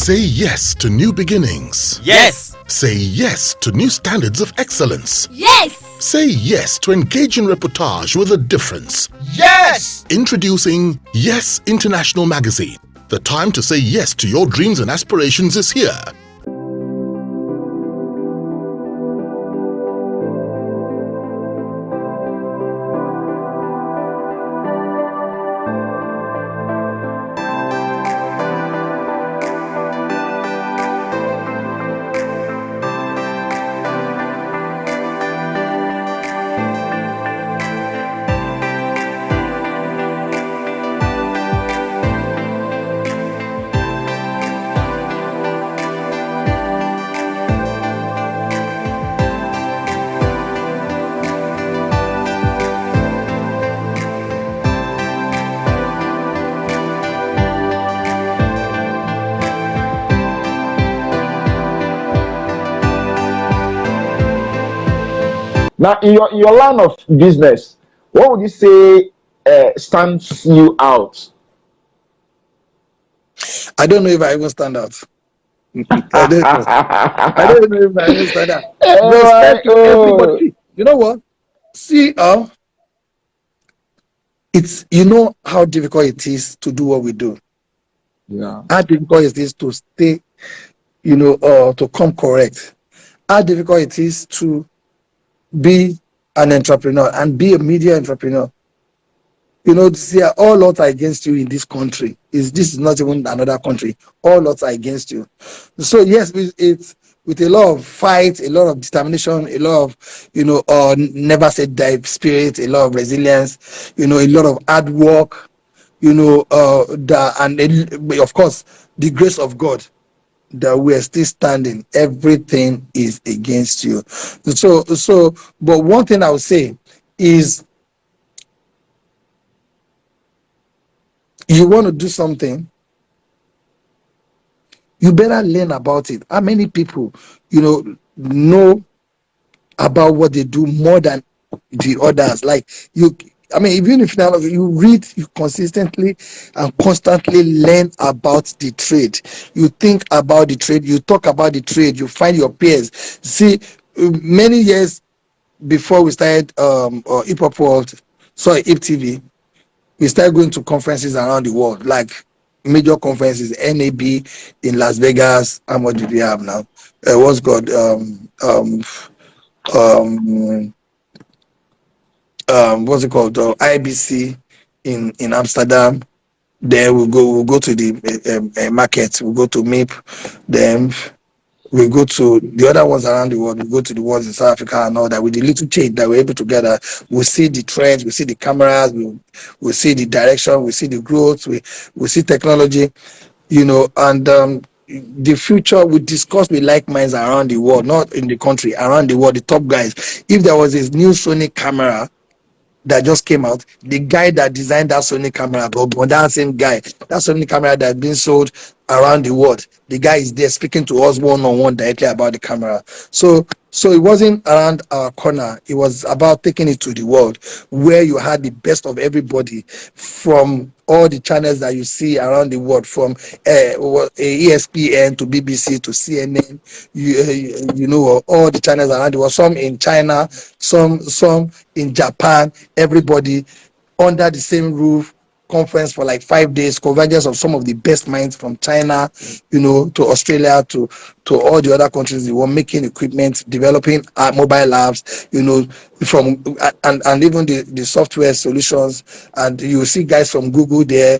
Say yes to new beginnings. Yes. Say yes to new standards of excellence. Yes. Say yes to engaging reportage with a difference. Yes. Introducing Yes International Magazine. The time to say yes to your dreams and aspirations is here. Now, in your line of business, what would you say stands you out? I don't know if I even stand out. I don't know. I don't know if I even stand out. Respect to everybody. You know what? See, it's, you know how difficult it is to do what we do. Yeah. How difficult it is to stay, to come correct. How difficult it is to be an entrepreneur and be a media entrepreneur. See, all odds are against you in this country. This is not even another country. All odds are against you. So yes, it's with a lot of fight, a lot of determination, a lot of never say die spirit, a lot of resilience, a lot of hard work, of course the grace of God that we are still standing. Everything is against you. But one thing I would say is, you want to do something, you better learn about it. How many people, know about what they do more than the others? Like even if you read, you consistently and constantly learn about the trade. You think about the trade, you talk about the trade, you find your peers. See, many years before we started Hip Hop World, Hip TV, we started going to conferences around the world, like major conferences, NAB in Las Vegas. How much do we have now? What's called what's it called? IBC in Amsterdam. Then we'll go to the market. We'll go to MIP. Then we go to the other ones around the world. We go to the ones in South Africa and all that. With the little change that we're able to gather, we'll see the trends, we see the cameras, we'll see the direction, we see the growth, we see technology, and the future we discuss with like minds around the world, not in the country, around the world, the top guys. If there was this new Sony camera that just came out, the guy that designed that Sony camera, but that same guy, that Sony camera that's been sold around the world, the guy is there speaking to us one-on-one directly about the camera. So it wasn't around our corner. It was about taking it to the world, where you had the best of everybody from all the channels that you see around the world, from ESPN to BBC to CNN, all the channels around the world, some in China, some in Japan, everybody under the same roof, conference for like 5 days, convergence of some of the best minds from China, to Australia, to all the other countries. They were making equipment, developing mobile labs, from and even the software solutions. And you see guys from Google there.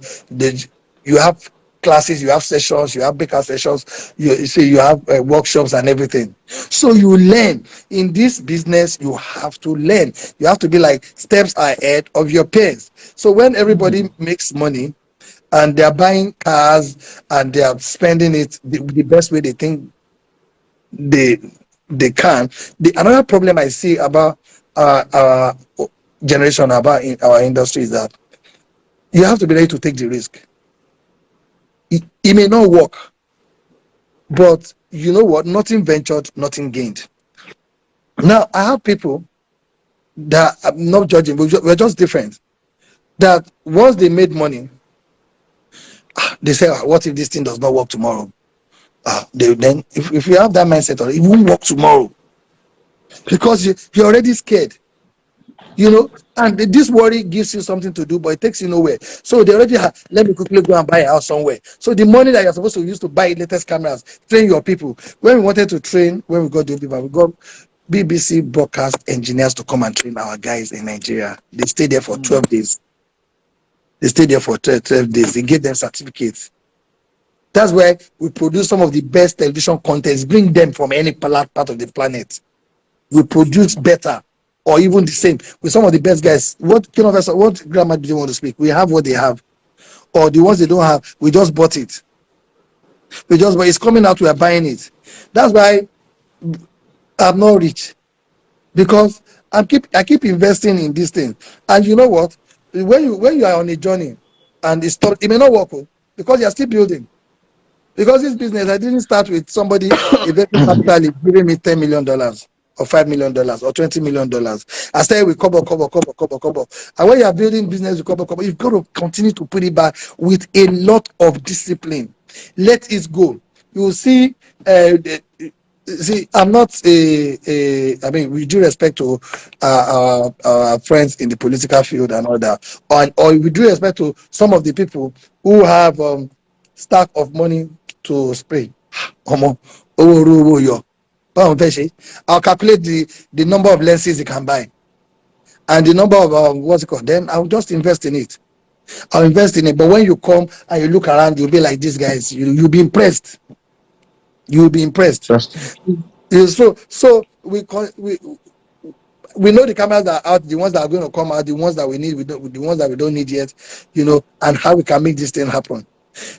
You have classes, you have sessions, you have breakout sessions, you have workshops and everything. So you learn. In this business, you have to learn. You have to be like steps ahead of your peers. So when everybody makes money and they are buying cars and they are spending it the best way they think they can. Another problem I see about our generation, about in our industry, is that you have to be ready to take the risk. It may not work, but you know what? Nothing ventured, nothing gained. Now, I have people that I'm not judging, but we're just different. That once they made money, they say, what if this thing does not work tomorrow? Then if you have that mindset, it won't work tomorrow because you're already scared. And this worry gives you something to do, but it takes you nowhere. So they already have, let me quickly go and buy a house somewhere. So the money that you're supposed to use to buy latest cameras, train your people. When we wanted to train, when we got the people, we got BBC broadcast engineers to come and train our guys in Nigeria. They stayed there for 12 days. They stayed there for 12 days. They gave them certificates. That's why we produce some of the best television contents, bring them from any part of the planet. We produce better or even the same with some of the best guys. What grammar do they want to speak? We have what they have. Or the ones they don't have, we just bought it. But it's coming out, we are buying it. That's why I'm not rich. Because I keep investing in this thing. And you know what? When you are on a journey and it may not work because you're still building. Because this business, I didn't start with somebody investing capital giving me $10 million or $5 million or $20 million. I started with cover. And when you are building business with cover, you've got to continue to put it back with a lot of discipline. Let it go. You will see. I'm not I mean, with due respect to our friends in the political field and all that, or with due respect to some of the people who have stack of money to spray. I'll calculate the number of lenses you can buy and the number of what's it called. Then I'll just invest in it. I'll invest in it. But when you come and you look around, you'll be like these guys. You'll be impressed. You'll be impressed. So we know the cameras that are out, the ones that are going to come out, the ones that we need, the ones that we don't need yet, and how we can make this thing happen.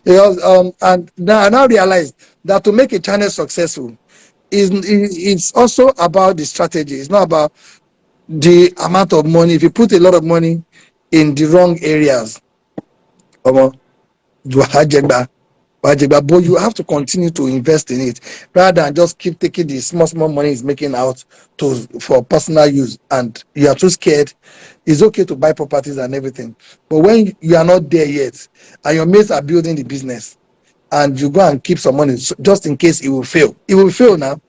And now I now realize that to make a channel successful it's also about the strategy. It's not about the amount of money. If you put a lot of money in the wrong areas, but you have to continue to invest in it rather than just keep taking the small money it's making out for personal use, and you are too scared. It's okay to buy properties and everything, but when you are not there yet and your mates are building the business and you go and keep some money just in case it will fail now.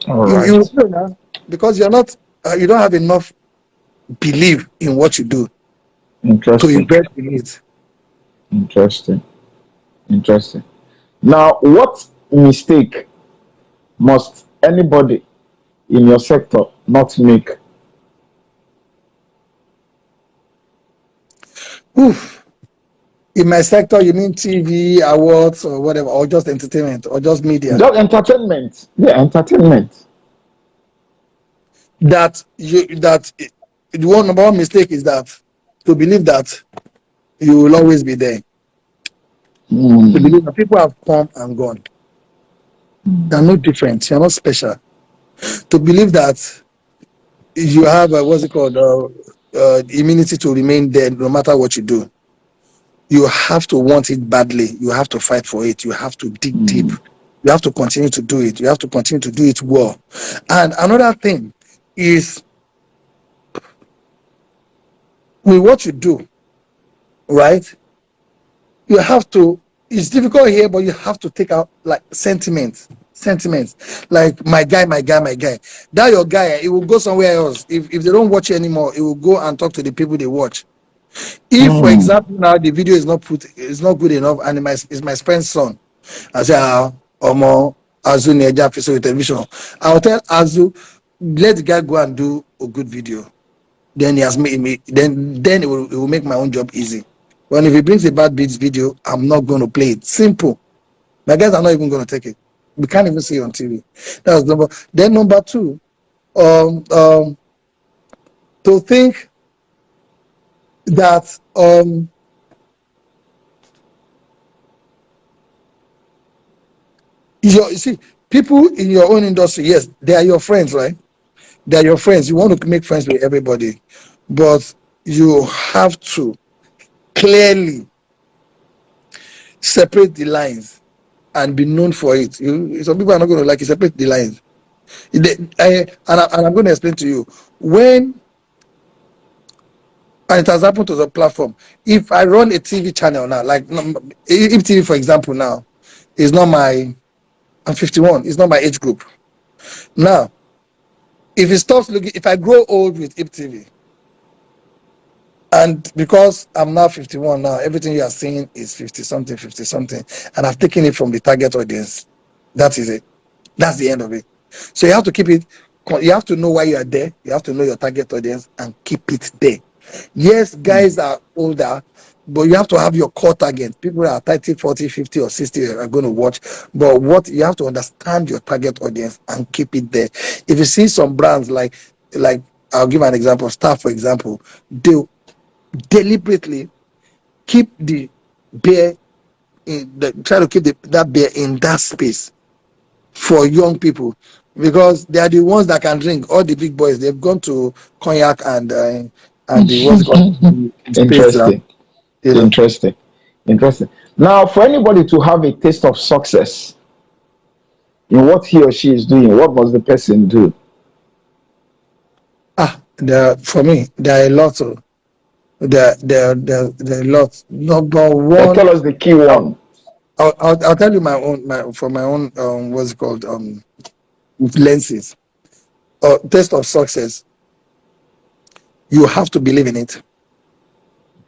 Right. You will fail now because you're not you don't have enough belief in what you do to invest in it. Interesting. Now, what mistake must anybody in your sector not make? In my sector, you mean TV, awards, or whatever, or just entertainment, or just media? Just entertainment. Yeah, entertainment. The number one mistake is that to believe that you will always be there. To believe that people have come and gone. They're no different. You're not special. To believe that you have immunity to remain there no matter what you do. You have to want it badly. You have to fight for it. You have to dig deep. You have to continue to do it. You have to continue to do it well. And another thing is with what you do, right? You have to, it's difficult here, but you have to take out like sentiments, like my guy. That your guy, it will go somewhere else. If they don't watch it anymore, it will go and talk to the people they watch. If, for example, now the video is not good enough, and it's my friend's son, I say, Omo, Azuh Neja Fiso television. I'll tell Azuh, let the guy go and do a good video. Then he has made me. Then it will make my own job easy. When if he brings a bad beats video, I'm not going to play it. Simple. My guys are not even going to take it. We can't even see it on TV. That's number. Then number two, to think that you see, people in your own industry, yes, they are your friends, right? They are your friends. You want to make friends with everybody, but you have to clearly separate the lines and be known for it. Some people are not going to like you. Separate the lines. And I'm going to explain to you when. And it has happened to the platform. If I run a TV channel now, like if TV, for example, now is not my I'm 51. It's not my age group. Now, if it stops looking, if I grow old with IPTV, and because I'm now 51 now, everything you are seeing is 50 something, and I've taken it from the target audience. That is it. That's the end of it. So you have to keep it. You have to know why you are there. You have to know your target audience and keep it there. Yes, guys are older, but you have to have your core target. People that are 30, 40, 50, or 60 are going to watch. But what you have to understand your target audience and keep it there. If you see some brands like I'll give an example, Star, for example, they deliberately keep the bear try to keep that bear in that space for young people, because they are the ones that can drink. All the big boys, they've gone to cognac and the what's it called space. Interesting. Interesting. Now, for anybody to have a taste of success in what he or she is doing, what must the person do? For me, there are a lot of there are a lot. Number one, Tell us the key one. I'll tell you my own what's it called lenses or taste of success. You have to believe in it.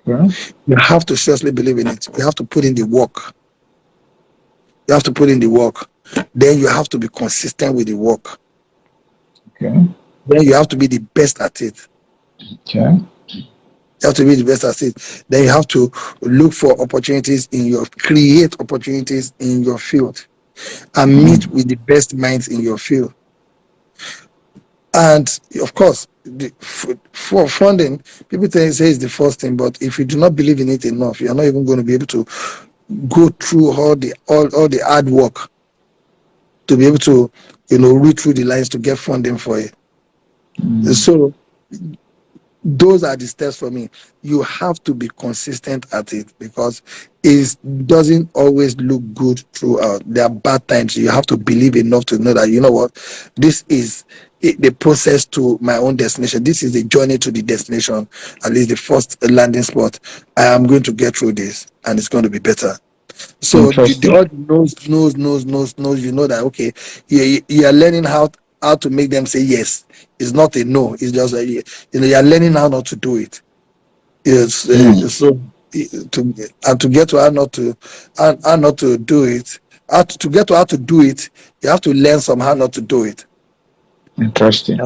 Yeah. You have to seriously believe in it. You have to put in the work. You have to put in the work. Then you have to be consistent with the work. Okay. Then you have to be the best at it. Okay. You have to be the best at it. Then you have to look for opportunities create opportunities in your field and meet with the best minds in your field. And of course, for funding, people say it's the first thing, but if you do not believe in it enough, you're not even going to be able to go through all the hard work to be able to, read through the lines to get funding for it. So those are the steps for me. You have to be consistent at it, because it doesn't always look good throughout. There are bad times. You have to believe enough to know that, you know what, this is the process to my own destination. This is the journey to the destination, at least the first landing spot. I am going to get through this and it's going to be better. So the audience knows, you know that, okay, you are learning how to make them say yes. It's not a no. It's just you are learning how not to do it. It's so to get to how not to do it. To get to how to do it, you have to learn somehow not to do it. Interesting.